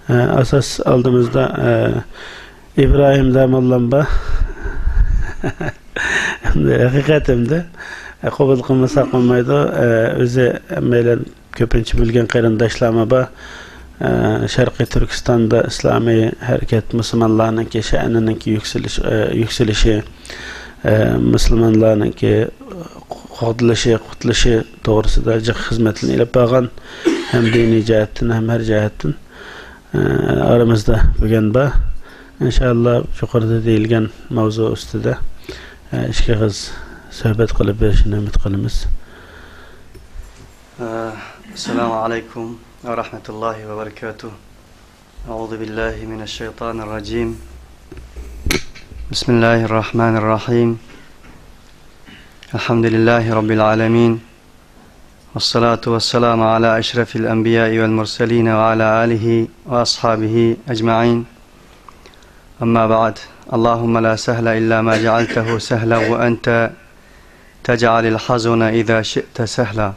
Asas aldığımızda İbrahim Damallanba hakikatimde qabul qilmasa qolmaydi. O'zi meylen ko'pincha bilgan qarindoshlarma bor. Sharqiy Turkistonda islomiy harakat musulmonlarningki sha'nininki yuksalishi, musulmonlarningki qutilishi to'g'risida jiq xizmatini ilib borgan, ham diniy jihatdan ham har jihatdan aramızda bugün bor. İnşallah yuqorida deyilgan mavzu ustida ishga qiz sohbat qilib berishni umid qilamiz. Assalomu alaykum va rahmatullohi va barakatuh. A'udhu billahi mineşşeytanirracim. Bismillahirrahmanirrahim. Elhamdülillahi rabbil alamin. Vessalatu vesselamu ala eşrefil enbiya'i vel murselin ve ala alihi ve ashabihi ecmaîn. Amma ba'd. Allahümme la sehla illa ma cealtehu sehla ve ente tec'alil hazuna idha şi'te sehla.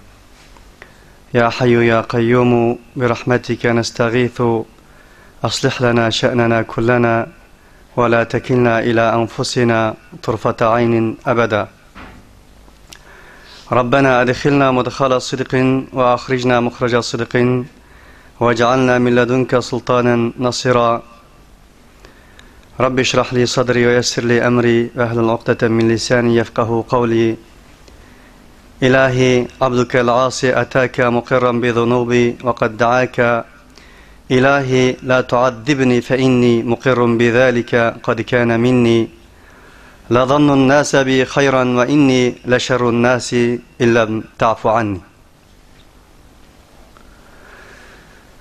Ya hayyu ya kayyumu bi rahmetike nestağithu aslih lana şe'nena kullana ve la tekilna ila anfusina turfata aynin ebeda. ربنا أدخلنا مدخل صدق وأخرجنا مخرج صدق واجعلنا من لدنك سلطانا نصيرا رب اشرح لي صدري ويسر لي أمري واحلل عقدة من لساني يفقه قولي إلهي عبدك العاصي أتاك مقرا بذنوبي وقد دعاك إلهي لا تعذبني فإني مقر بذلك قد كان مني لظن الناس بي خيرا وإني لشر الناس إلا تعفو عني.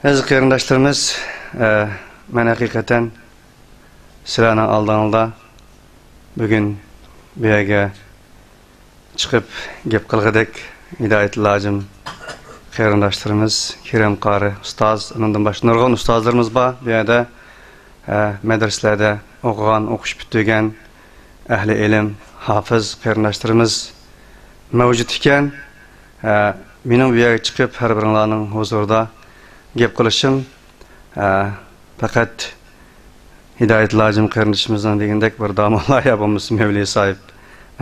Aziz qarindoshlarimiz, men hakikaten sizlarni oldingizda bugün bu yerga chiqib gap qilg'idek hidoyat lozim qarindoshlarimiz, Kerem qori ustoz, undan boshqa nurg'un ustozlarimiz bor. Bu yerda madrasalarda o'qigan, o'qish bitgan ahli ilim, hafız qarindoshlarimiz mavjud ekan. Mening bu yerga chiqib har biringlarning huzurida gap qilishim faqat hidoyat lozim qarindoshimizdan degandek bir damonlar ya bo'lmasa mavli sohib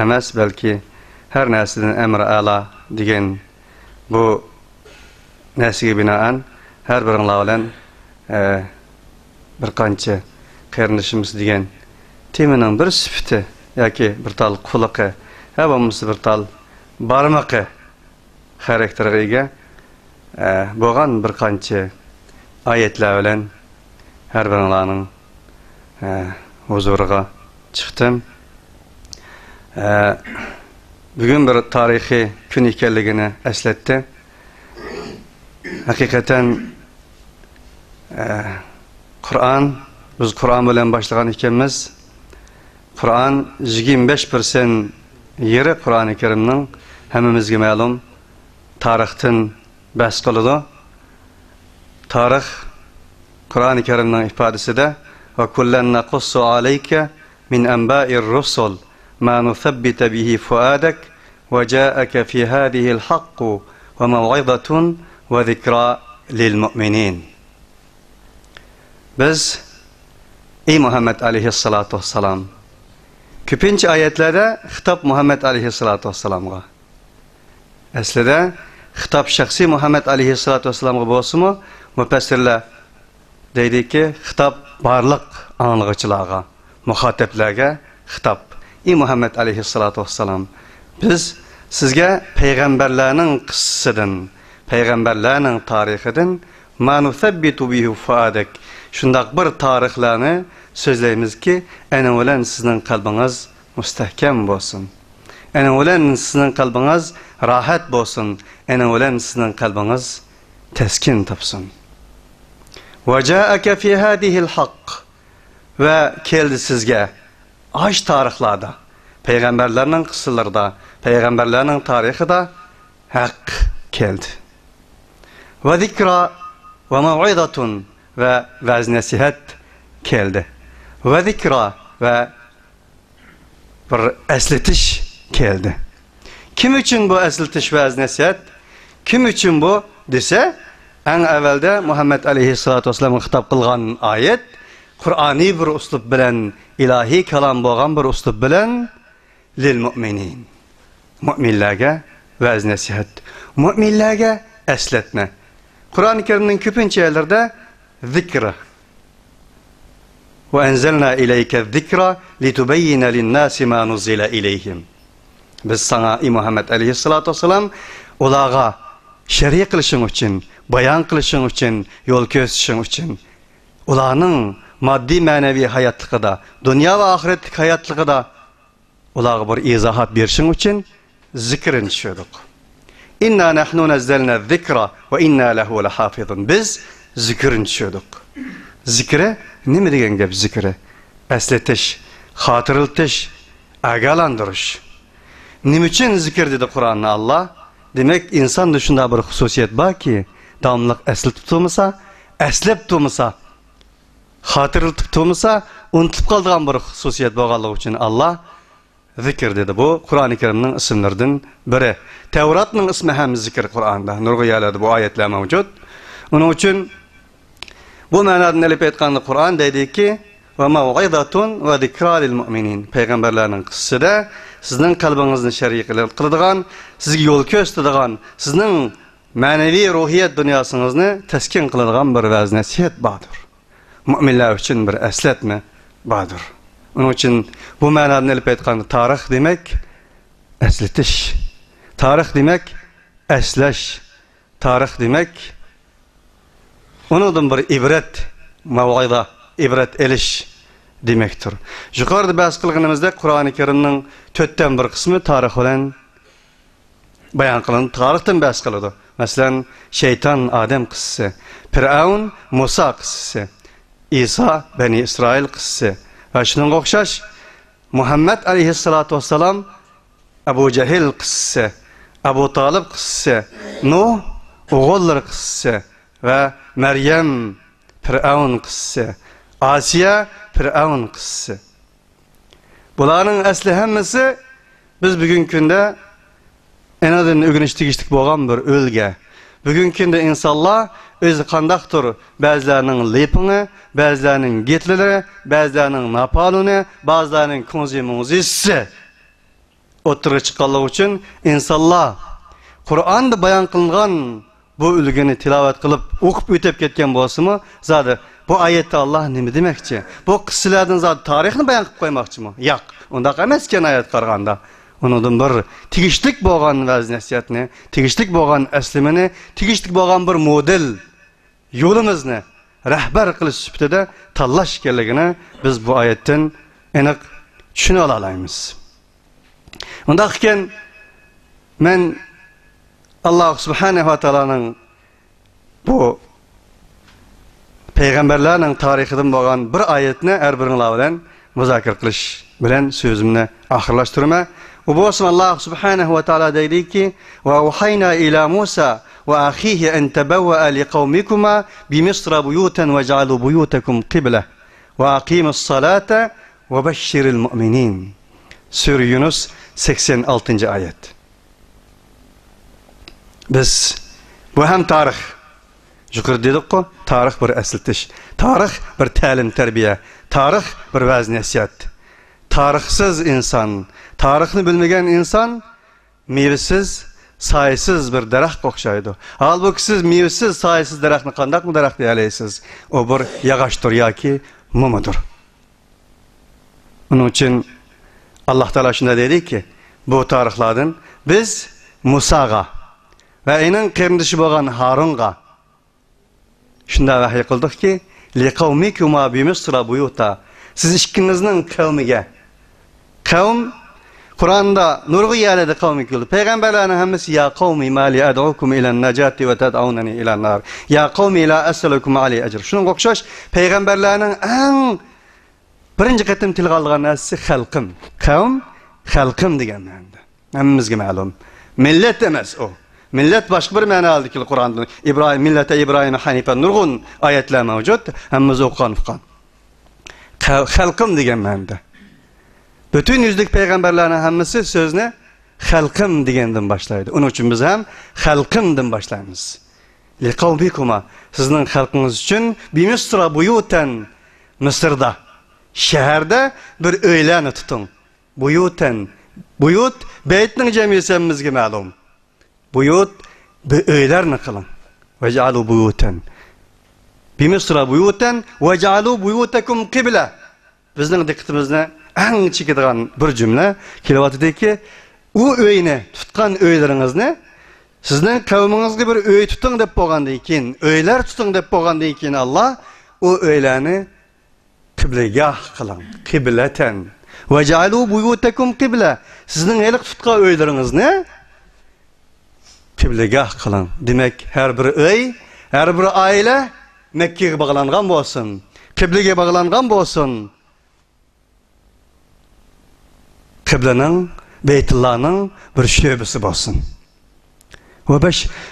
emas, balki har narsadan amri a'lo degan bu narsaga binoan har biringlar bilan bir qancha qarindoshimiz degan temaning bir sifati yoki bir tal xuluqi ha bo'lmasa bir tal barmoqi xarakteriga ega bo'lgan bir qancha oyatlar bilan har biringlarning huzuriga chiqdim. Bugün bir tarixiy kun ekanligini eslatdi. Hakikaten Qur'on, biz Qur'on bilan boshlagan ekanmiz. Qur'on 25% yeri Qur'oni Karimning hammamizga ma'lum tarixdan bahs qiladi. Tarix Qur'oni Karimning ifodasida va kullan naqussu alayka min anba'ir rusul ma nuthabbita bihi fuadak va ja'aka fi hadhihi al-haqq wa maw'izatun wa zikra lil mu'minin. Biz ey Muhammed aleyhissalatu vesselam ko'pincha oyatlarda xitob Muhammed aleyhissalatu vesselamga. Aslida xitob shaxsiy Muhammed aleyhissalatu vesselamga bo'lsa-mu, mufassirlar deydiki, xitob barliq anglag'uchilarga, muxotiblarga xitob. Ey Muhammed aleyhissalatu vesselam, biz sizga payg'ambarlarning qissasidan, payg'ambarlarning tarixidan ma nuthabbitu bihi fuadak shundaq bir tarixlarni so'zlaymizki, ana bilan sizning qalbingiz mustahkam bo'lsin. Ana bilan sizning qalbingiz rahat bo'lsin. Ana bilan sizning qalbingiz taskin topsin. Va ja'aka fi hadhihi al-haqq va keldi sizga aş tarixlarda, payg'ambarlarning qissalarida, payg'ambarlarning tarixida haq keldi. Va zikra va mav'izatun ve vaz nasihat keldi. Ve zikra ve bir esletiş geldi. Kim için bu esletiş ve vaz nasihat? Kim için bu dese En evvelde Muhammed aleyhissalatu vesselam hitap kılgan ayet Kur'ani bir uslub bilen, ilahi kalam bolgan bir uslub bilen lil mu'minin. Mu'minlerge vaz nasihat, mu'minlerge esletme. Kur'an-ı Kerim'in köpünçe yerlerde zikra. Ve enzelna ileyke zikra litubeyyine linnâsi ma nuzzile ileyhim. Biz sana Muhammed aleyhissalatu vesselam olağa şer'i kılışın için, bayan kılışın için, yol kösüşün için, olağının maddi manevi hayatlığı da, dünya ve ahiretlik hayatlığı da olağı bir izahat birşin için zikrin şöydük. İnna nahnu nezzelne zikra ve inna lehu lehafizun. Biz zikrin şöydük. Zikre, ne mi degen gep zikre? Esletiş, hatırıltış, agalandırış. Nim için zikir dedi Kur'an'da Allah? Demek insan dışında bir hususiyet var ki, damlık esli tutulmasa, eslep tutulmasa, hatırlı tutulmasa, unutup kaldığın bir hususiyet bağlılığı için Allah zikir dedi. Bu Kur'an-ı Kerim'nin isimlerden biri. Tevrat'ın ismi hem zikir Kur'an'da. Nurgu yaladı bu ayetler mevcut. Onun için bu manadan elip etkanlı Kur'an dedi ki ve mev'idatun ve zikra lil mu'minin. Peygamberlerin kıssısı da sizin kalbinizin şer'i kılıdığan, sizgi yol köstüdüğün, sizin manevi ruhiyet dünyasınızı teskin kılıdığın bir vaz nasihat bağdır. Müminler için bir esletme bağdır. Onun için bu manadan elip etkanlı tarih demek esletiş. Tarih demek esleş. Tarih demek onundan bir ibret, mev'ida, ibret eliş demektir. Yukarıda bahs kılgınımızda Kur'an-ı Kerim'nin tötten bir kısmı tarih olan bayan kılın, tarihten bahs kılıdı. Mesela şeytan Adem kıssısı, Firavun Musa kıssısı, İsa Beni İsrail kıssısı ve şunun okşaş Muhammed aleyhissalatu vesselam Ebu Cehil kıssısı, Ebu Talib kıssısı, Nuh oğulları kıssısı ve Meryem Firavun kıssısı, Asiye Firavun kıssısı. Bunların asli hemmesi biz bugünkünde en azından ögünüştük boğan bir ölge. Bugünkünde insanlar özü kandaktır. Bazılarının lipini, bazılarının getlileri, bazılarının napalını, bazılarının kunzi muzisi. Oturuğa çıkallığı için insanlar Kur'an'da bayan kılıngan bu ülgeni tilavet kılıp okup ütep ketken bolsa mı? Zaten bu ayette Allah ne demekçi? Bu kıssalardan zaten tarihini bayan kılıp koymakçı mı? Yok. Onda emesken ayet karganda. Ondan bir tigişlik boğan vaz nasihatini, tigişlik boğan eslimini, tigişlik boğan bir model yolumuzni rehber kılıç süptede tallaş kelligini biz bu ayetten enik düşüne alalayımız. Ondaqken men Allah subhanahu wa ta'ala'nın bu peygamberlerin tarihinden boğan bir ayetini her birini bilen muzakir kılış bilen sözümni ahırlaştırma. Bu bolsun Allah subhanahu wa ta'ala deydi ki ve uhayna ila Musa ve ahihi en tebevve'a li kavmikuma bi Misra buyutan ve ja'alu buyutakum kıble ve aqimus salata ve beşşiril mu'minin. Sure Yunus 86. ayet. Biz bu hem tarih. Yukarı dedik ki tarih bir esletiş. Tarih bir talim terbiye. Tarih bir vaz nasihat. Tarihsiz insan, tarihini bilmegen insan meyvesiz, sayısız bir daraxt okşaydı. Halbuki siz meyvesiz, sayısız daraxtni qandaq mı daraxt deyaleysiz? O bir yağaçtır yoki mumudur. Onun için Allah Teala şunda dedi ki bu tarihlardan biz Musa'ga ve onun qarindişi bo'lgan Harunga şunda vahiy qildik ki li qavmikuma bi Misra buyuta siz ikkinizning kavmiga kavm Kur'an'da nurgu yalede kavmi kıldı. Peygamberlerin hemmesi ya kavmi mali ad'ukum ilan najati ve ted'unani ilan nar. Ya kavmi la as'alukum ali ecr. Şunun okşaş peygamberlerin en birinci qatim tilga algan narsa xalqim. Kavm xalqim degan ma'noda. Hammamizga ma'lum. Millet emas o. Millet başka bir ma'no oldi ki Kur'an'da. İbrahim millete İbrahim hanifen nurgun ayetler mevcut. Hammamiz o'qigan uqqan. Xalqim degan ma'noda. Bütün yüzlük peygamberlerin hemmesi sözüne halkım degenden başlaydı. Onun için biz hem halkımdan başlayımız. li kavmikuma sizning xalqingiz uchun bimisra buyutan Mısırda şehirde bir öyleni tutun. Buyuten buyut beytning cemiyetimizge ma'lum. Buyut bir öylerini kılın. Ve cealu buyuten. Bimisra buyuten ve cealu buyutekum kıble. Bizning dikkatimizne en çekadigan bir cümle kelavatideki o öyni tutkan öylerinizni sizning kavmingizge bir öy tutun dep bolgandan keyin, öyler tutun dep bolgandan keyin Allah o öylerni kıblegah kılın. Kıbleten. Ve cealu buyutekum kıble. Sizning elik tutkan öylerinizni kıblegah kılın. Demek her bir öy, her bir aile Mekke'ye bağlangan bolsun. Kıblege bağlangan bolsun. Kıblenin, Beytullah'ın bir şöbesi bolsun.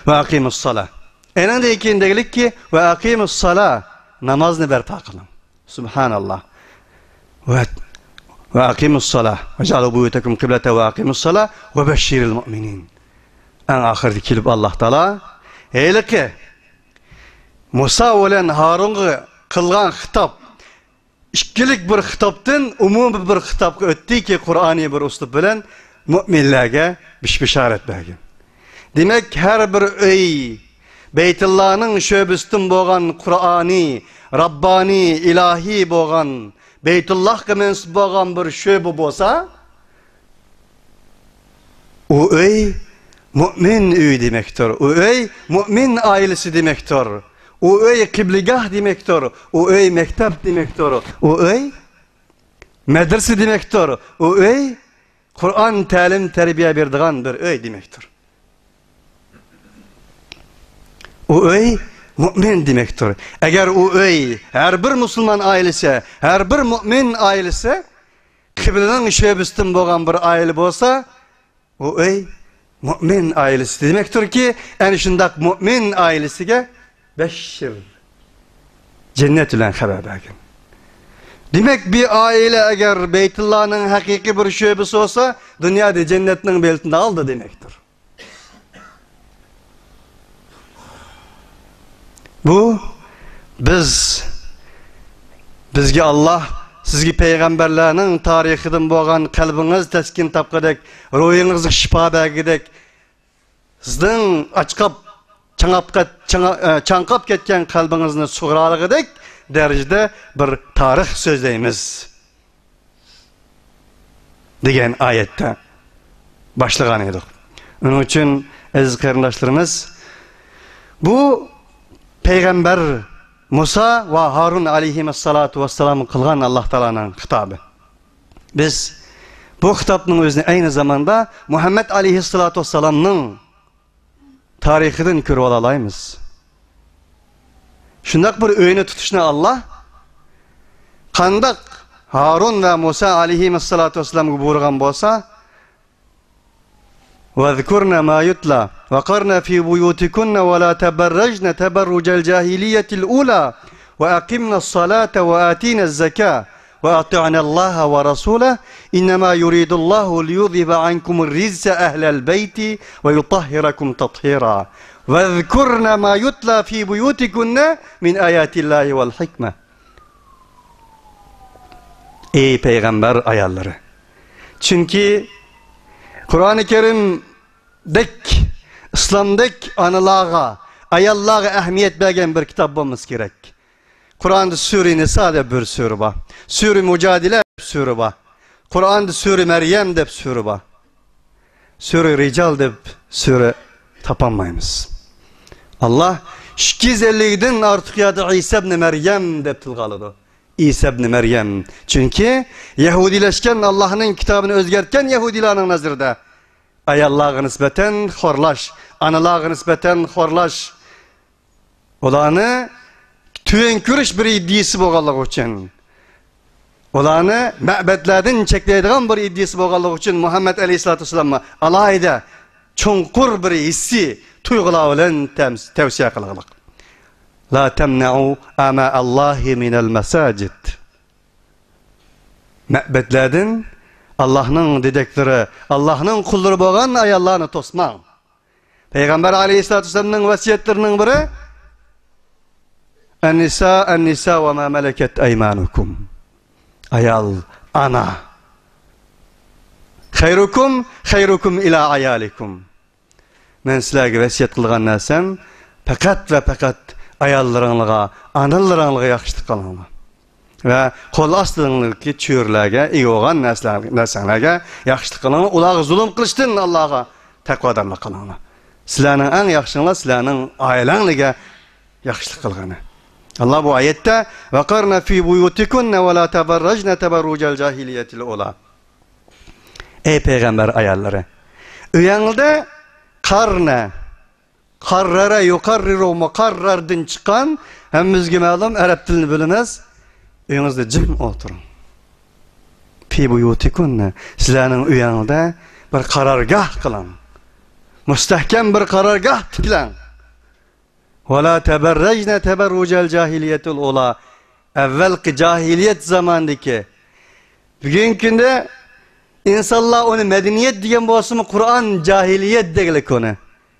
Ve akimus salah. Enen de ikindelik ki ve akimus salah. Namazını berpa kılın. Subhanallah. Ve akimus salah. Ve cealu buyutekum kıblete ve akimus salah. Ve beşşiril mu'minin. En ahirde kilip Allah Teala eyle ki Musa olan Harun'a kılgan hitap işkilik bir hitaptın umumi bir hitapga ötdi ki Kur'an'ı bir uslup bilen müminlerge bişaret bergin. Demek her bir öy Beytullah'ın şöbüstün boğan Kur'an'ı Rabbani ilahi boğan Beytullah'a mensup boğan bir şöbü bolsa o öy mümin öy demektir. O öy mümin ailesi demektir. O öy kıblegah demektir. O öy mektep demektir. O öy medrese demektir. O öy Kur'an talim terbiye berdigan bir öy demektir. O öy mümin demektir. Eğer o öy her bir Müslüman ailesi, her bir mümin ailesi kıblenin şöbüstün boğan bir aile bolsa o öy mümin ailesi demektir ki en şundak mümin ailesine beşşir cennet ile haber bergin. Demek bir aile eğer Beytullah'ın hakiki bir şöbesi olsa dünyada cennetinin beltini aldı demektir. Bu bizge Allah sizge peygamberlerinin tarihinden boğan kalbiniz teskin tapqadek, ruhunuzga şifa bergidek, sizden açqap, çanqap ketken kalbinizni sug'raligidek derecede bir tarih sözleyimiz. Degen ayette başlagan edik. Onun için aziz qarindoshlarimiz bu Peygamber Musa ve Harun aleyhissalatu vesselam kılgan Allah Teala'nın hitabı. Biz bu hitabın özüne aynı zamanda Muhammed aleyhissalatu vesselam'ın tarihinden körüp alalayımız. Şundak bir öğünü tutuşuna Allah kandak Harun ve Musa aleyhissalatu vesselam'ı buyurgan bolsa وَذْكُرْنَ مَا يُتْلَى وَقَرْنَ فِي بُيُوتِكُنَّ وَلَا تَبَرَّجْنَ تَبَرُّجَ الْجَاهِلِيَّةِ الْأُولَى وَأَقِمْنَا الصَّلَاةَ وَآتِينَا الزَّكَاةَ وَأَطِعْنَا اللَّهَ وَرَسُولَهُ إِنَّمَا يُرِيدُ اللَّهُ لِيُذْهِبَ عَنْكُمُ الرِّجْسَ أَهْلَ الْبَيْتِ وَيُطَهِّرَكُمْ تَطْهِيرًا وَذْكُرْنَ مَا يُتْلَى فِي بُيُوتِكُنَّ مِنْ آيَاتِ اللّٰهِ وَالْحِكْمَةِ. Ey peygamber ayarları! Çünkü Kur'an-ı Kerim dek, İslam'dek anılağa, ayallığa ehmiyet bergen bir kitap olması gerek. Kur'an'da Sure-i Nisa dep bir sure var. Sure-i Mücadele dep sure var. Kur'an'da Sure-i Meryem dep sure var. Sure-i Rical dep sure tapanmayımız. Allah 250'den artık yadı İsa ibn Meryem dep tılgalıdı. İsa ibn Meryem. Çünkü Yahudileşken Allah'ın kitabını özgerken Yahudilerin nazarında ayallığa nispeten horlaş, analığa nispeten horlaş. Olanı tüvenkürüş bir iddisi boğallığı için. Olanı ma'betlerden çekleydiğen bir iddisi boğallığı için Muhammed Aleyhisselatü Vesselam'a alayda çonkur bir hissi tuygulağı tevsiye kılığılık. La temna'u ama Allahi minel mesacid. Ma'betlerden Allah'ın dedekleri, Allah'ın kulları boğan ayallarını tosmağın. Peygamber aleyhissalatu vesselam'ın vasiyetlerinin biri en-nisa ve ma meleket eymanukum. Ayal, ana. Hayrukum ila ayalikum. Men sizlarga vasiyet qilgan narsam faqat ve faqat ayallarınıza, analarınıza yaxşılık qilinglar. Ve kol astığındaki çürlerge, iyi olan neslerge yaxşılık qilinglar. Ular zulüm qilishdan Allah'a taqvadarlik qilinglar. Sizlarning en yaxşınlar sizlarning ailanizga yaxşılık qilgani. Allah bu ayette وَقَرْنَ فِي بُيُوتِكُنَّ وَلَا تَبَرَّجْنَ تَبَرُّجَ الْجَاهِلِيَّةِ الْأُولَى. Ey peygamber ayarları, üyanılda karrara yukarriru mukarrardın çıkan, hemmizge ma'lum Arap dilini biliniz, üyanızda cim oturun. Fi buyutikunna, sizlerinin üyanılda bir karargah kılan, müstehkem bir karargah tiklan. وَلَا تَبَرَّجْنَ تَبَرُّجَ الْجَاهِلِيَّةِ الْأُولَى. Evvelki cahiliyet zamandaki, bugünkünde İnsanlar onu medeniyet diyen boğazımı Kur'an cahiliyet degelik onu.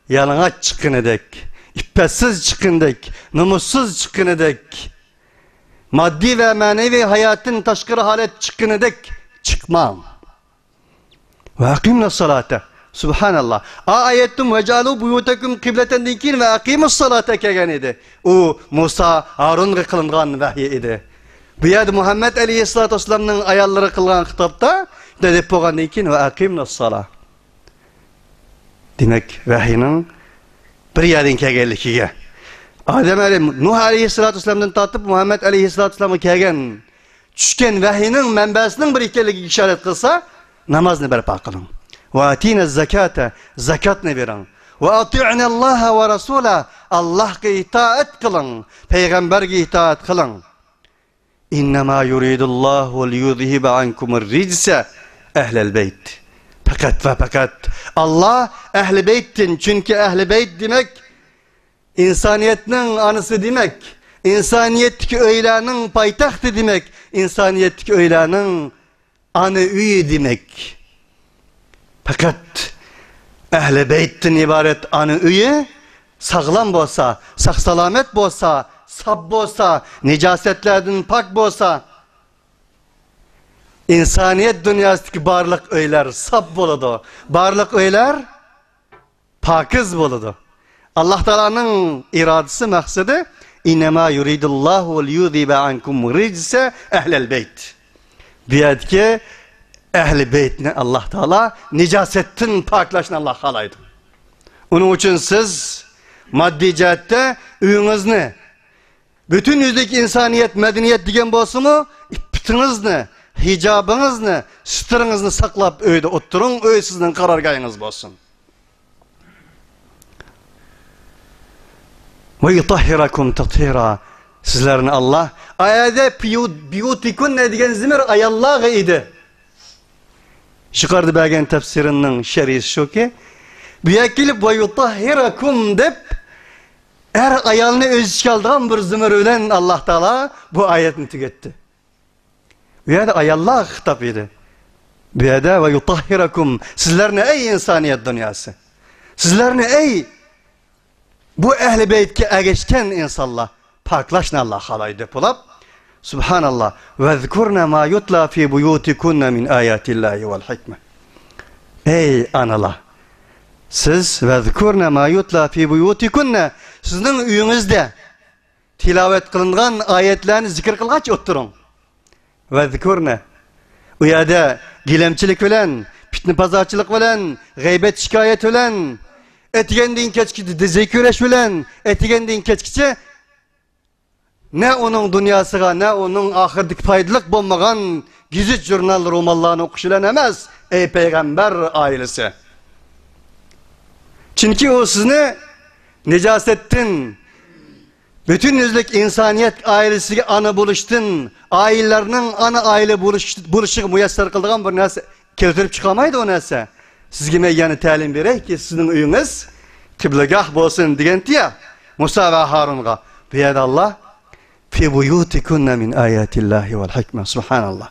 Yalana çıkın edek, iffetsiz çıkın edek, numussuz çıkın edek, maddi ve manevi hayatın taşkırı halet çıkın edek, çıkmam. Ve akimna salate. Subhanallah. Ayettum ve calu buyutekum kıbleten dikin ve akimus salate kegen idi. O Musa Harun'a kılıngan vahiy idi. Bu yerde Muhammed Aleyhisselatü Vesselam'ın ayarları kılgan kitapta dedip boğan dikin ve akimna salat. Demek vahiyinin bir yerden kegellikiga. Nuh Aleyhisselatü Vesselam'dan tatıp Muhammed Aleyhisselatü Vesselam'a kegen düşken vahiyinin menbasının bir ikelliği işaret kılsa namazını berpa kılın. Ve atina zekate, zakatını verin. Ve ati'na Allah ve Resul'a, Allah'a itaat kılın, peygamberge itaat kılın. İnnemâ yuridullahu liyudhibe ankumur ricse ehlel beyt. Fakat ve fakat Allah ehl-i beyttin, çünkü ehl-i beyt demek insaniyetinin anısı demek, insaniyetteki öylenin paytahtı demek, insaniyetteki öylenin anı üyü demek. Fakat ehl-i beyttin ibaret anı üyü sağlam bolsa, sağ-salamet bolsa, sab bolsa, necasetlerden pak bolsa, İnsaniyet dünyasındaki barlık öyler sab boludu. Barlık öyler pakiz boludu. Allah Teala'nın iradesi maksadı İnnemâ yuridullahu liyudhibe ankum ricse ehlel beyt. Biyadki ehl-i beytini Allah Teala necasetin paklaşını Allah halaydı. Onun için siz maddi cihette üyünüzni, bütün yüzdeki insaniyet, medeniyet diyen bolsumu, ippitinizni, hicabınızını, sütürünüzünü saklap öyde oturun, öy sizin karargahınız olsun. Ve yutahhirakum tathira. Sizlerin Allah ayette biyutikun ne diyen zimir ayallağı idi. Çıkardı belgen tefsirinin şerisi şu ki büyekilip ve yutahhirakum deyip her ayalını öz çıkaldıran bir zimir ölen Allah Teala bu ayetini tüketti. Bu yerde ayallah hitap idi. Bu yerde ve yutahhirakum. Sizler ne ey insaniyet dünyası. Sizler ne ey bu ehl-i beytke egeçken insanlar. Paklaşın Allah halaydı pulap. Subhanallah. Ve zkurna ma yutla fi buyutikunna min ayatillahi vel hikme. Ey analar. Siz ve zkurna ma yutla fi buyutikunna. Sizin uyunuzda tilavet kılıngan ayetlerini zikir kılgaç oturun. Ve zikurne. O yerde gilemçilik bilen, fitne pazarçılık bilen, gıybet şikayet bilen, etigendiğin keçkici dizeküreş bilen, etigendiğin keçkici ne onun dünyasıga, ne onun ahirdik faydalık bulmagan gizli jurnal romanlarını okuşulan emez, ey peygamber ailesi. Çünkü o sizni necasettin, bütün yüzlük insaniyet ailesi ana buluştun, ailelerinin ana aile buluşu müyesser kıldığın bir neyse keltirip çıkamaydı o neyse. Sizge meyyani talim verek ki sizin uyunuz kıblegah bolsun diyen diye Musa ve Harun'a. Bu yerde Allah fi buyutikunna min ayatillahi vel hikme. Subhanallah.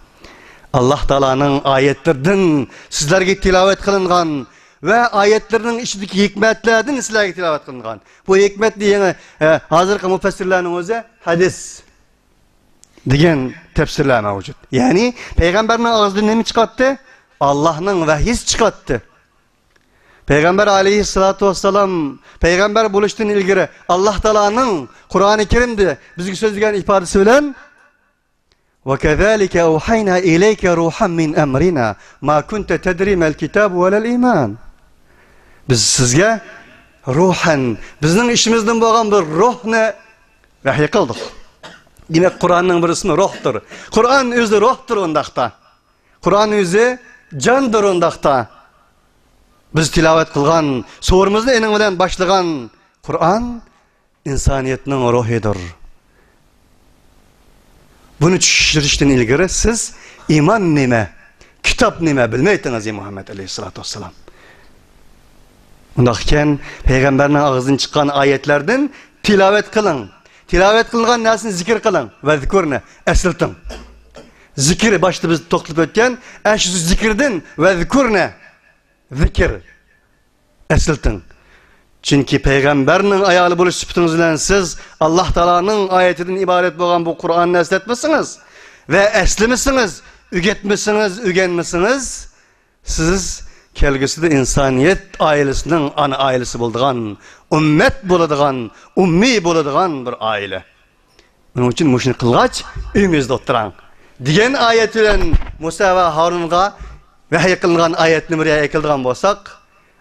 Allah Teala'nın ayetlerden sizlerge tilavet kılıngan ve ayetlerinin içindeki hikmetlerden sizlerge tilavet kılıngan. Bu hikmet diyene hazırki müfessirlerin özü hadis diyen tefsirler mevcut. Yani Peygamberin ağzından ne mi çıkarttı? Allah'ın vahyisi çıkarttı. Peygamber aleyhissalatu vesselam Peygamber buluştuğun ilgiri Allah Teala'nın Kur'an-ı Kerim'de bizge sözlügen ifadesi bilen وَكَذَٰلِكَ اَوْحَيْنَا اِلَيْكَ رُوحًا مِنْ اَمْرِنَا مَا كُنْتَ تَدْرِي مَا الْكِتَابُ وَلَا الْاِيمَانِ. Biz sizge ruhen, bizning işimizden bo'lgan bir ruhni vahiy qildik. Demek Kur'an'ın bir ismi ruhtur. Kur'an özü ruhtur ondaqda. Kur'an özü candır ondaqda. Biz tilavet kılgan, sorumuzni ening bilen başlagan Kur'an insaniyetning ruhidir. Bunu tushunishdan ilgari siz iman nima, kitob nima bilmaydingiz Muhammed aleyhissalatu vesselam. Undaqken Peygamberning ağzından çıkan ayetlerden tilavet kılın. Tilavet kılgan narsani zikir kılın ve zikrni esirtin. Zikir başta biz to'xtalib o'tgan, shu zikrdan ve zikrni zikir esirtin. Çünkü Peygamberinin ayağlı buluş sıfatınız bilen siz Allah Teala'nın ayetinden ibaret olan bu Kur'an'ı esletmişsiniz ve eslemişsiniz, ügetmişsiniz, ügenmişsiniz. Siz kelgisi de insaniyet ailesinin ana ailesi bulduğun, ümmet bulduğun, ummi bulduğun bir aile. Onun için muşini kılgaç, üyümüzde oturan. Diyen ayetiyle Musa ve Harun'a vahiy kılıngan ayetini buraya ekildiğin bolsak,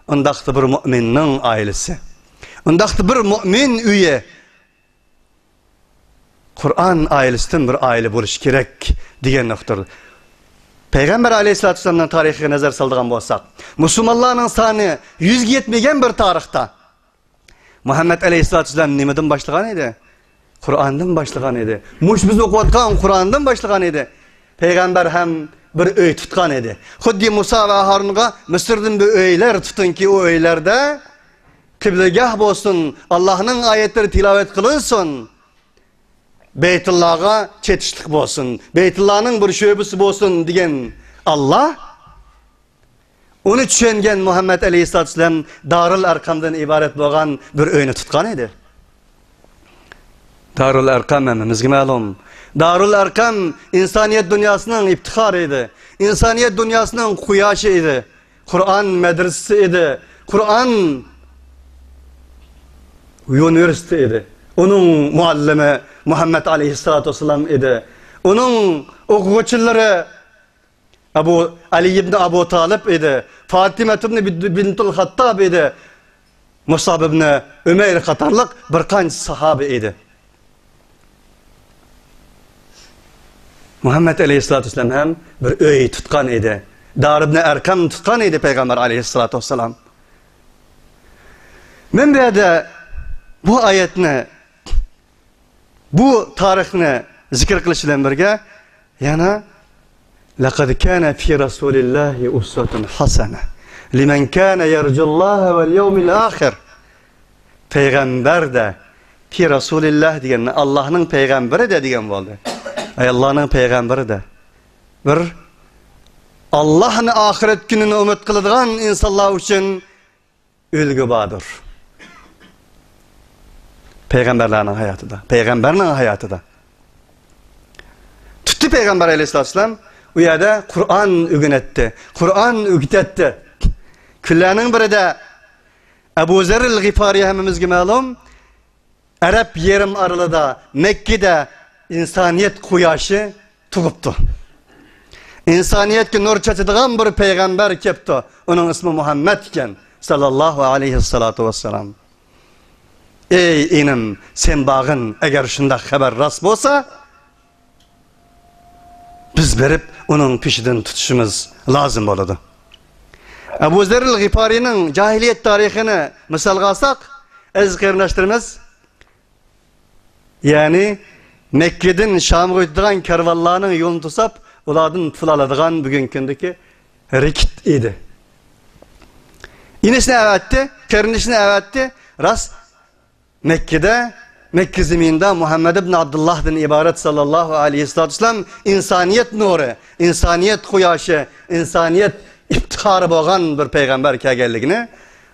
ondaqda bir mü'minin ailesi. Ondaqda bir mü'min üye. Kur'an ailesinden bir aile buluş gerek diyen noktadır. Peygamber aleyhissalatü vesselam'dan tarihine nazar saldığan bolsak, Müslümanların sani 100 yetmegen bir tarihta. Muhammed aleyhissalatü vesselam nimeden başlagan idi? Kur'an'dan başlagan idi. Muş biz okuyatgan Kur'an'dan başlagan idi. Peygamber hem bir öy tutkan idi. Xuddi Musa ve Harun'a Mısır'dan bir öyler tutun ki o öylerde kıblegah bolsun, Allah'ın ayetleri tilavet kılınsın. Beytullah'a çetişlik bolsun, Beytullah'ın bir şöbesi bolsun diyen Allah, onu düşüngen Muhammed aleyhissalatü vesselam Darul Erkam'dan ibaret bolan bir öyni tutkan idi. Darul Erkam emimizge ma'lum. Darul Erkam insaniyet dünyasının iftiharıydı. İnsaniyet dünyasının kuyaşı idi. Kur'an medresesi idi. Kur'an üniversite idi. Onun muallimi Muhammed aleyhissalatu vesselam idi. Onun okuvchiları Ali ibn Abu Talib idi. Fatima bintul Hattab idi. Musab ibn Ümeyr qatarliq bir qancha sahabe idi. Muhammed aleyhissalatu vesselam hem bir öy tutkan idi. Dar ibn Erkam tutkan idi Peygamber aleyhissalatu vesselam. Men bu yerda bu ayetni, bu tarixni zikr qilish bilan birga yana laqad kana fi rasulillahi uswatun hasana liman kana yarjullaha vel yawmil ahir. Peygamber de fi rasulillah degan Allah'ın peygamberi de degan bo'ldi. Allah'ın peygamberi de bir Allah'ın ahiret gününü ümit kıldıgan insanlar için ülgü badır. Peygamberlerin hayatı da, peygamberin hayatı da. Tuttu Peygamber aleyhissalatü vesselam, o yerde Kur'an ügünetti, Kur'an ügütetti. Küllerinin biri de Ebu Zerril Gifari hemimizge ma'lum, Arap yerim arılıda, Mekke'de insaniyet kuyaşı tuğuptu. İnsaniyetke nur çatıdığan bir peygamber kepti. Onun ismi Muhammed iken sallallahu aleyhi salatu vesselam. Ey inim sen bağın eğer şunda haber rast bolsa biz berip onun peşinden tutuşumuz lazım boladı. Ebu Zerril Gifari'nin cahiliyet tarihini misal alsak ezkirleştirmemiz yani Mekke'den Şam'a gittiğin kervanlarının yolunu tutsap, onlardan pul aladığın bugün gündeki rikit idi. İnesine evetti, kerinişine evetti. Rast Mekke'de, Mekke zeminde Muhammed ibn Abdullah'dan ibaret sallallahu aleyhi ve sellem insaniyet nuru, insaniyet kuyaşı, insaniyet iftihari bo'lgan bir payg'ambar kelganligini,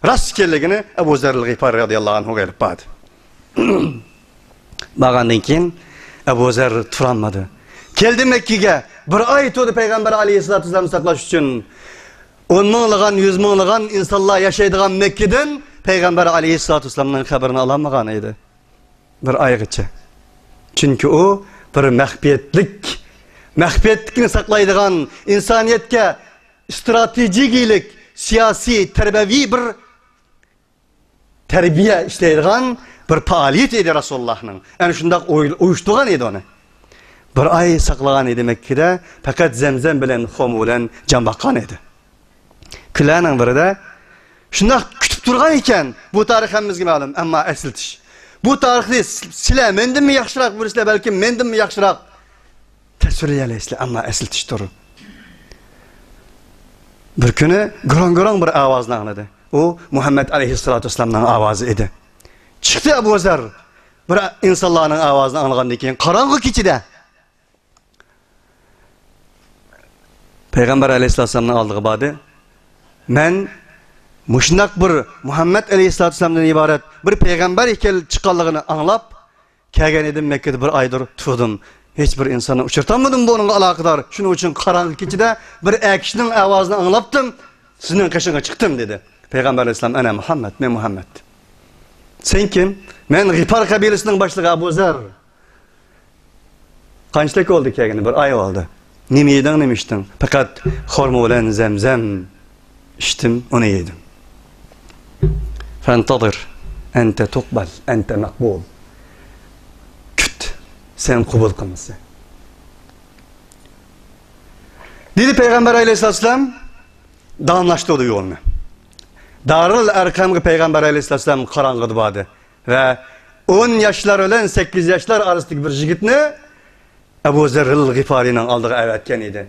rastkelligini Abu Zar al-Ghifari radhiyallohu anhu gelib badi. Bağandan keyin Abu Zar turanmadı. Keldi Mekke'ge, bir ay to'di payg'ambar alayhissalatu vasallam saqlash uchun. 10 minglagan, 100 minglagan insanlar yaşaydigan Mekke'den payg'ambar alayhissalatu vasallamning xabarini olamagan edi. Bir aygacha. Çünkü o bir mahfiyetlikni saqlaydigan, insoniyatga stratejikilik, siyasi, terbiyevi bir terbiye işleydigan bir faaliyet edi Resulullah'ның. Yani şundak uyuştuğan edi onu. Bir ay saklagan edi Mekke'de, fakat Zemzem bilen Xom bilen can bakkan edi. Kılaның biri de şundak kütüp durgan iken bu tarih hemmizge malum, ama esiltiş. Bu tarihli sile mendim mi yaxşırak, bu sile belki mendim mi yaxşırak tesviriyeleysile, ama esiltiş duru. Bir günü gıran bir avazını anladı. O Muhammed aleyhissalatu vesselam'nın avazı idi. Çıktı Abu Zer, bir insanların avazını anlagan diken karanlık içinde. Peygamber aleyhissalatu vesselam'ın aldığı badı. Men muşnak bir Muhammed aleyhissalatu vesselam'dan ibaret bir peygamber ikel çıkanlığını anlap, kelgen edim Mekke'de bir aydır tutudum. Hiçbir insanı uçurtamadım bu onunla alakadar. Şunun için karanlık içinde bir ekşinin avazını anlattım. Sizin kaşına çıktım dedi. Peygamber aleyhisselam, ana Muhammed, men Muhammed. Sen kim? Men Gifar kabilesinin başlığı Abu Zer. Kaçlık oldu kelgeni? Bir ay oldu. Nimi yedin, nimi içtin? Fakat hormu olan Zemzem içtim, onu yedim. Fentadır, ente tukbal, ente makbul. Sen kubul kılması. Dedi Peygamber aleyhisselam, dağınlaştı o da yolunu. Darul Erkam'ı Peygamber aleyhisselam karanlığı badı. Ve 10 yaşlar ölen 8 yaşlar arasındaki bir jigitni Ebu Zerril Gifari'nin aldığı evetken idi.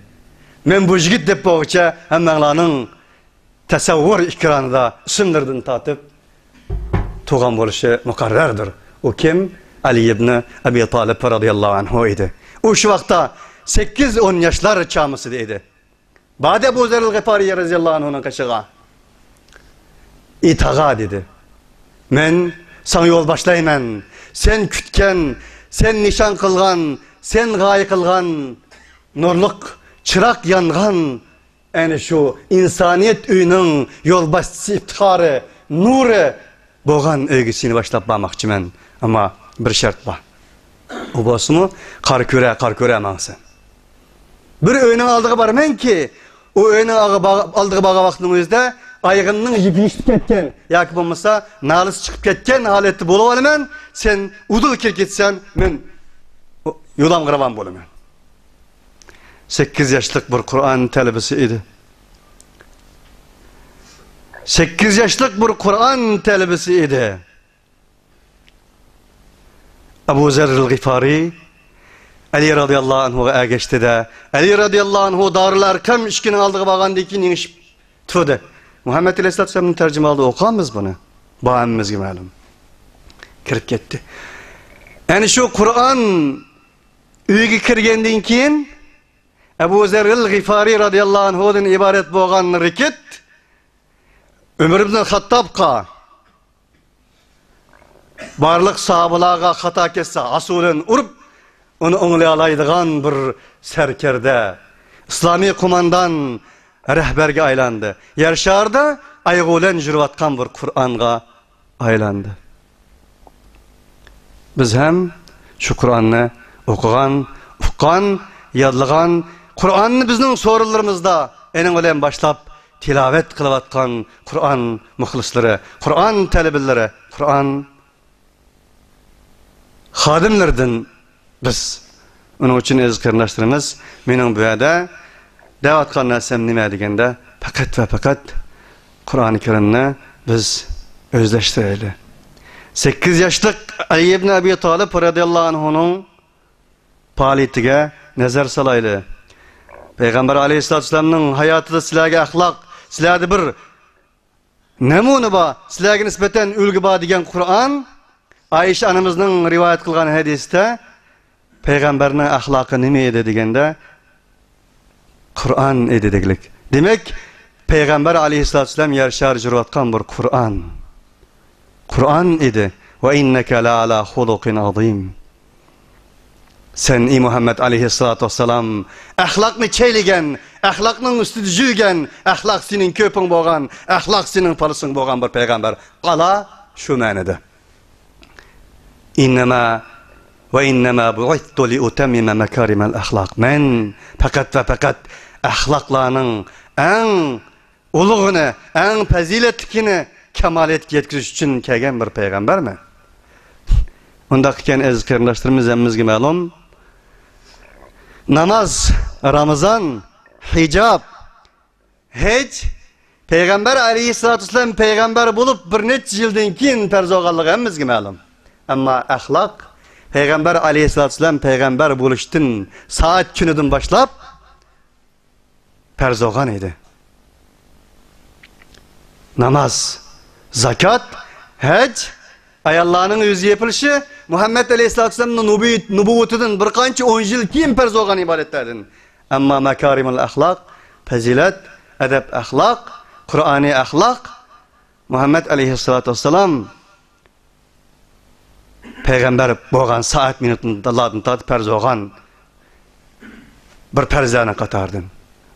Men bu jigit dep boğuça hemmenlanın tesavvur ikranı da sındırdın tatıp tuğan buluşu mukarrardır. O kim? Ali ibn Abi Talib radıyallahu anhu idi. O şu vakta 8-10 yaşlar çağımısı idi. Bade Ebu Zerril Gifari radıyallahu anhu'nun kaşığa. İtağa dedi. Men sana yol başlayman. Sen kütken, sen nişan kılgan, sen gaye kılgan, nurluk, çırak yangan, yani şu insaniyet üyünün yol başçısı iftiharı, nuru boğan öyküsünü başlap bağmakçımen. Ama bir şart var. O bozumu kar köre mansın. Bir öğünün aldığı var men ki, o öğünün aldığı bağa vaxtımızda ayğının yipi işip ketken, yaki bulmasa nalıs çıkıp ketken haleti bolu men, sen udul kirketsen, men yulam qıravan bolu men. 8 yaşlık bir Kur'an talebesi idi. 8 yaşlık bir Kur'an talebesi idi. Abu Zerril Gifari Ali radıyallahu anhu'ya geçti de Ali radıyallahu anhu Darul Erkam işkinin aldığı bağandaki nişip tutudu. Muhammed aleyhisselatü vesselam'ın tercüme aldığı okamız bunu. Bağımız gibi malum. Kirip gitti. Yani şu Kur'an üyüge kirgendiğin keyin Abu Zerril Gifari radıyallahu anhu'dan ibaret boğan rikit Ömer ibn Hattab'a barlık sahabalarga hata kesse asulen urup onu onlayalaydıgan bir serkerde İslami kumandan rehberge aylandı. Yer şarda aygılen jürvatkan bir Kur'an'a aylandı. Biz hem şu Kur'an'ı okugan, ukan, yadlıgan, Kur'an'ı bizning sorularımızda enen ölen başlap tilavet kılıvatkan Kur'an muhlisleri, Kur'an talebeleri, Kur'an xadimlerden biz. Onun için ezkirleştirimiz, menin bu yada davatkan nasem nime degende fakat ve fakat Kur'an-ı Kerim'ni biz özleştireli. 8 yaşlık Ali ibn Abi Talib radıyallahu anhu'nun faaliyetiga nazar salaylı. Peygamber aleyhissalatu vesselam'nın hayatıda sizlerge ahlak, sizlerde bir nemunu ba, sizlerge nispeten ülgü ba degen Kur'an, Ayşe anamızın rivayet kılgan hadiste Peygamberinin ahlakı nime edi degende Kur'an edi deglik. Demek Peygamber aleyhissalatu vesselam yer şar jurvatkan bir Kur'an. Kur'an idi. Ve inneke la ala hulukin azim. Sen ey Muhammed aleyhissalatu vesselam ahlakni çeyligen, ahlakның üstü düzügen, ahlak senin köpün boğan, ahlak senin palısın boğan bir peygamber. Qala şu manada. İnnema ve innema bu'ittu li utammima makarimel ahlak. Men fakat ve fakat ahlaklarının en uluğunu, en faziletlikini kemalet yetkiriş için kelgen bir peygamber mi? Ondaqken aziz qarindoshlarimiz hammamizga ma'lum, namaz, Ramazan, hicab, hech Peygamber aleyhissalatu vesselam peygamber bulup bir necha yildan keyin farz bo'lganligi hammamizga ma'lum. Ammo axloq Peygamber aleyhissalatu vesselam peygamber bo'lishdan soat kunidan boshlab farz bo'lgan edi. Namaz, zakat, hac, ayollarning o'zi yapilishi Muhammed aleyhissalatu vesselamning nubuvvatidan bir qancha 10 yil keyin farz bo'lgan ibodatlardan. Ammo makarimul axloq, fazilat, adab axloq, Qur'oniy axloq Muhammed aleyhissalatu vesselam peygamber bo'lgan soat minutlardan tortib farz bo'lgan bir farzlarni qatoridan.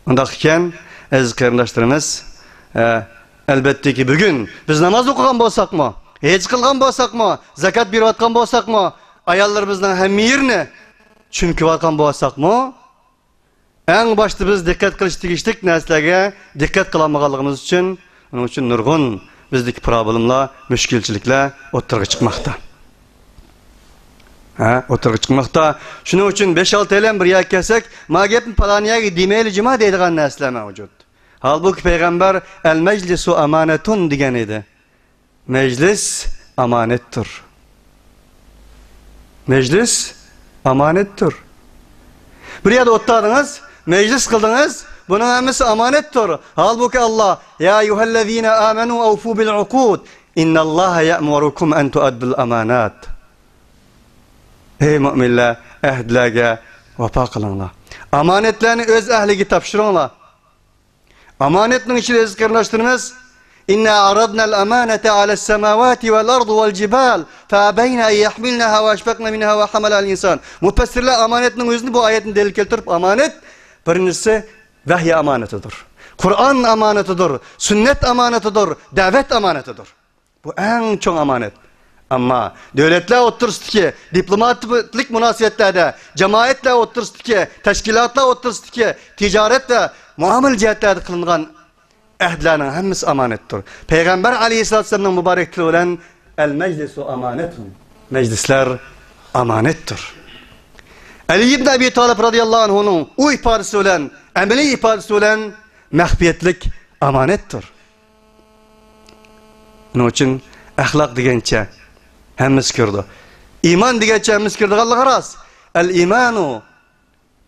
Undaq ekan, aziz qarindoshlarimiz, albatta ki bugün biz namaz o'qigan bo'lsakmi, hech qilgan bo'lsakmi, zakat berayotgan bo'lsakmi, ayollarımızdan hamma yerni chumkiyotgan bo'lsakmi, eng boshda biz diqqat qilish tegishlik narsalarga diqqat qilolmaganligimiz uchun, uning uchun nurg'un bizdagi problemlar, mushkulchiliklar o'tirg'i chiqmoqda. O'tirg'i chiqmoqda. Shuning uchun 5-6 yildan bir yak kelsak, ma gapni paloniyaga demayli jima deydigan narsalar mavjud. Halbuki peygamber el meclisu amanetun degan edi. Meclis amanettir. Meclis amanettir. Bir yerda o'tardingiz, meclis qildingiz, bunun hammasi amanettir. Halbuki Allah, ya eyyuhellezina amanu awfu bil uqud, innallaha ya'murukum an tu'addul amanat. Ey müminler, ahdlarga vafo qilinglar. Amanetlarni o'z ahliga topshiringlar. Amanetning ichida aziz qarindoshlarimiz, inna aradnal amanata alas samawati wal ardi wal jibal fa bayna an yahmilnaha wa ashfaqna minha wa hamala al insan. Mufassirlar amanetning o'zini bu oyatni delil keltirib, amanet birinchisi vahiy amanatidir. Kur'an amanatidir, sünnet amanatidir, davet amanatidir. Bu eng cho'ng amanet. Amma devletler oturustiki, diplomatlik münasibetlerde, cemaatler oturustiki, teşkilatlar oturustiki, ticaret ve muamele cihetlerde kılınan ahdlarning hammasi amanettir. Peygamber aleyhissalatu vesselam'ın mübarekliği olan el meclisu amanetun. Meclisler amanettir. Ali ibn Abi Talib radıyallahu anh'un o ifadesi olan, ameli ifadesi olan mahfiyetlik amanettir. Onun için ahlak degençe hammasi kirdi. İman degençe hammasi kirdi. Allah'a ras. El imanu,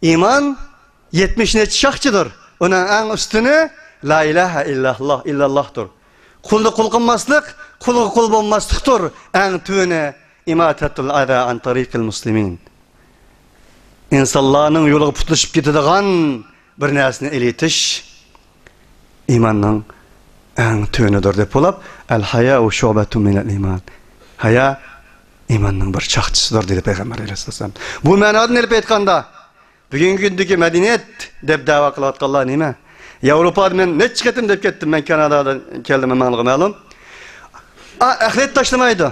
iman 70 neçe şahçıdır. Onun en üstünü la ilahe illallah'tır. Kuldu kul kılmaslık, kulu kul bulmaslıktır. En tüne imatetul ada an tarikil muslimin. İnsanların yolu putlaşıp gitadigan bir narsani elitish imanning eng tünidir deb bo'lib, el haya'u şu'batun minel iman. Haya imanning bir chaqchisidir dedi Peygamber aleyhisselam. Bu ma'noda nima aytganda, bugungi kundagi madaniyat deb da'vo qilayotganlar nima? Yevropada men necha qatim deb ketdim, men Kanadadan keldim, menga ma'lum. Ahiret tashlamaydi.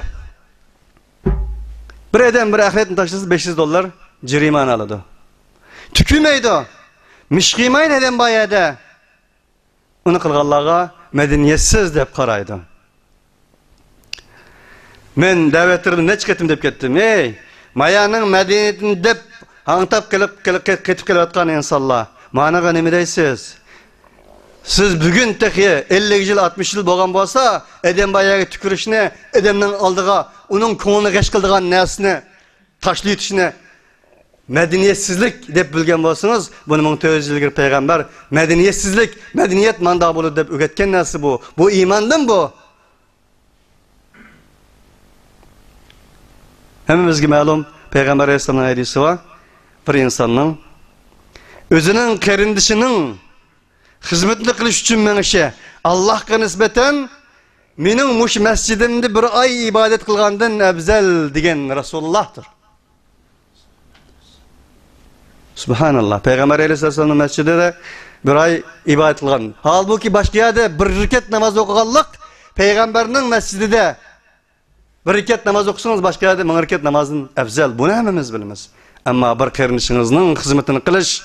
Bir adam bir ahiretni tashlasa $500 jariman aladi. Tükülmeydi. Mishqimaydi adam bayada. Uni qilganlarga madaniyatsiz deb qaraydi. Men davetlarni necha qatim deb ketdim. Ey, mayaning madaniyatini deb hangtab ketib kelayotgan insonlar, ma'naga nima deysiz? Siz bugün tehi 50 yıl 60 yıl bo'lgan bo'lsa, adam bayağı tükürüşne, adamның aldığa, onun ko'nglini g'ash qildigan narsani tashlaytishni madaniyetsizlik deb bilgan bo'lsangiz, buni 1400 yilgir payg'ambar madaniyetsizlik, madaniyat manda bo'ladi deb o'rgatgan narsa bu. Bu iymondan bu. Hammamizga ma'lum, payg'ambar alayhisolamning hadisi var. Bir insonning o'zining qarindishining hizmetini kılış için menişe Allah'a nispeten mening muş mescidimde bir ay ibadet kılgandan afzal degan Resulullah'tır. Subhanallah. Peygamber Aleyhisselam'ın mescidinde de bir ay ibadet kılgan. Halbuki başka yerde bir rekat namaz okuganlık Peygamberinin mescidinde bir rekat namaz okusanız başka yerde bir rekat namazın afzal. Bunu hemimiz bilimiz. Ama bir qerinişinizning hizmetini qilish,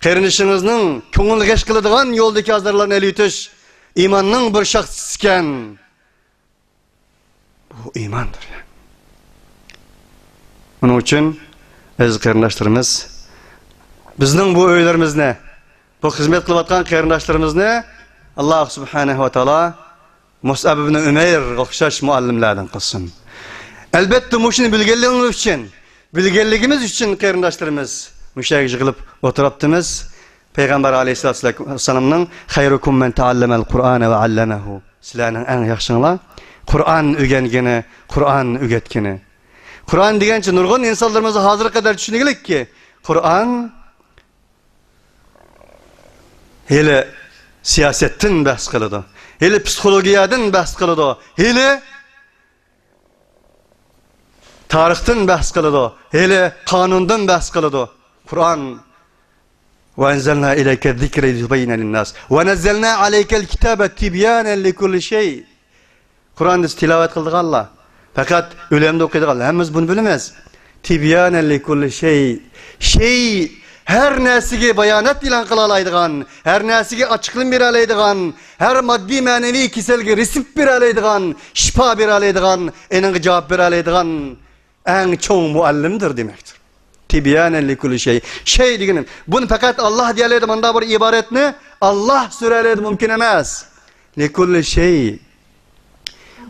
qerinişinizning ko'ngil g'ash qiladigan yo'ldagi azarlarni elitish imanning bir shaxsi ekan. Bu imandir. Bunun uchun aziz qarindoshlarimiz, bizning bu o'ylarimizni, bu xizmat qilayotgan qarindoshlarimizni Alloh subhanahu va taolo Mus'ab ibn Umayr o'xshash muallimlardan qilsin. Albatta mushuni bilganligimiz uchun bilgenligimiz için qarindoshlarimiz müşahid qilib o'tiribdimiz. Peygamber Aleyhisselam'ın "Hayrukum men ta'allama'l Qur'ana ve 'allamahu." Sizlarning eng yaxshinglar Qur'on o'rgangani, Qur'on o'rgatgani. Qur'on degancha nurg'un insonlarimiz hozir qadar tushunaylikki, Qur'on hele siyasetdan bahs qiladi, hele psixologiyadan bahs qiladi, hele tarixdan bahs qiladi, hele qonundan bahs qiladi. Qur'on "Ve enzelna ileyke zikre litubeyyine linnas ve nazzalna aleykel kitabe tibyanen likulli şey." Qur'onni tilovat qildik Allah. Fakat ölemde okuydik Allah. Hemmimiz bunu bilmez. Tibyanen likulli şey. Şey her narsaga bayonot e'lon qila oladigan, her narsaga ochiqlik bera oladigan, her moddiy ma'naviy kasalga resept bera oladigan, shifo bera oladigan, eninga javob bera oladigan eng cho'ng muallimdir demektir. Tibyanen likulli şey. Şey deganim, bunu fakat Allah deyiladi, manda bir iboratni Allah so'raladi mumkin emas. Likulli şey.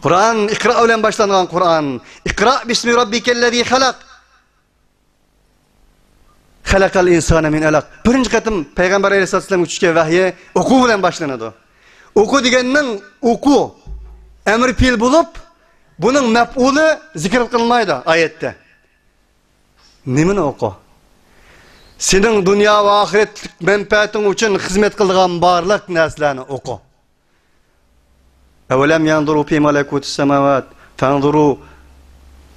Kur'an ikra bilan boshlangan Kur'an. İkra bismi robbikellezî halak. Halakal insana min alaq. Birinci qatim Peygamber Aleyhisselam uçuşgan vahyi o'quv bilan boshlanadi. O'qu deganning o'qu emr fiil bo'lib, buning maf'uli zikr qilinmaydi oyatda. Nimani o'qu? Sening dunyo va oxiratlik manfaating uchun xizmat qilgan barliq narsalarni o'qu. Awalam yanzuru fi malakutis samawat fanzuru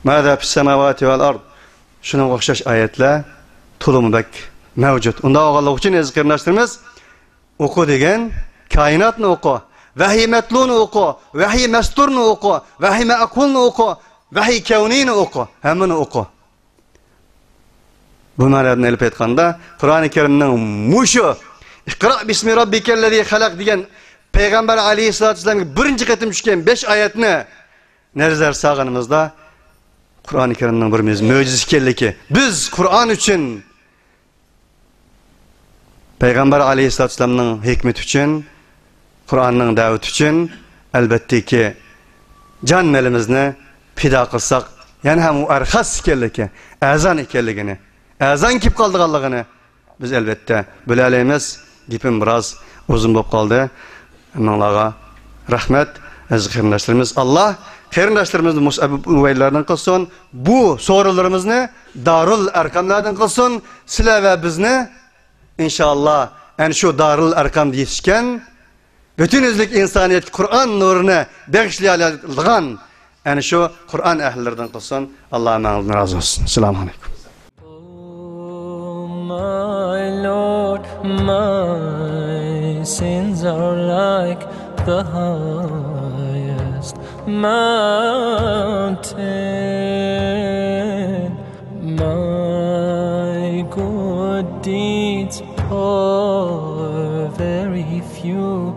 madha fis samawati vel ard. Shunga o'xshash oyatlar to'limbak mavjud. Unda o'g'illik uchun ezqirnashtirmiz. O'qu degan koinotni o'qu, vahiy matluni o'qu, vahiy masturni o'qu, vahiy ma'qulni o'qu, vahiy kaunini o'qu, hammani o'qu. Bu ma'noda elib aytganda Qur'oni Karimning mushu "Iqra bismi robbikellezî halak" degan Peygamber Aleyhisselam'ga birinchi qatim tushgan 5 oyatni nazar solganimizda Qur'oni Karimning bir mo'jiza ekanligi. Biz Qur'on uchun Peygamber Aleyhisselam'ning hikmeti uchun, Qur'onning da'vati uchun albatta ki jon malimizni fido qilsak, yana ham u arxas ekanligi, azon ekanligini, azon kelib qolganligini biz albatta bilalaymiz. Gapim biroz uzun bo'lib qoldi. Onlarga rahmet, aziz qarindoshlarimiz. Allah qarindoshlarimizni Mus'ab Umaylardan qilsin. Bu so'rovlarimizni Darul Arqamlardan qilsin. Sizlar va bizni inşallah yani şu Darul Arqamda yetishgan bütün özlük insaniyet Kur'an nurunu bağışlayan yani şu Kur'an ehlilerden qilsin. Allah ma'nun razı olsun. Selamun aleyküm. My Lord, my sins are like the highest mountain. My good deeds are very few.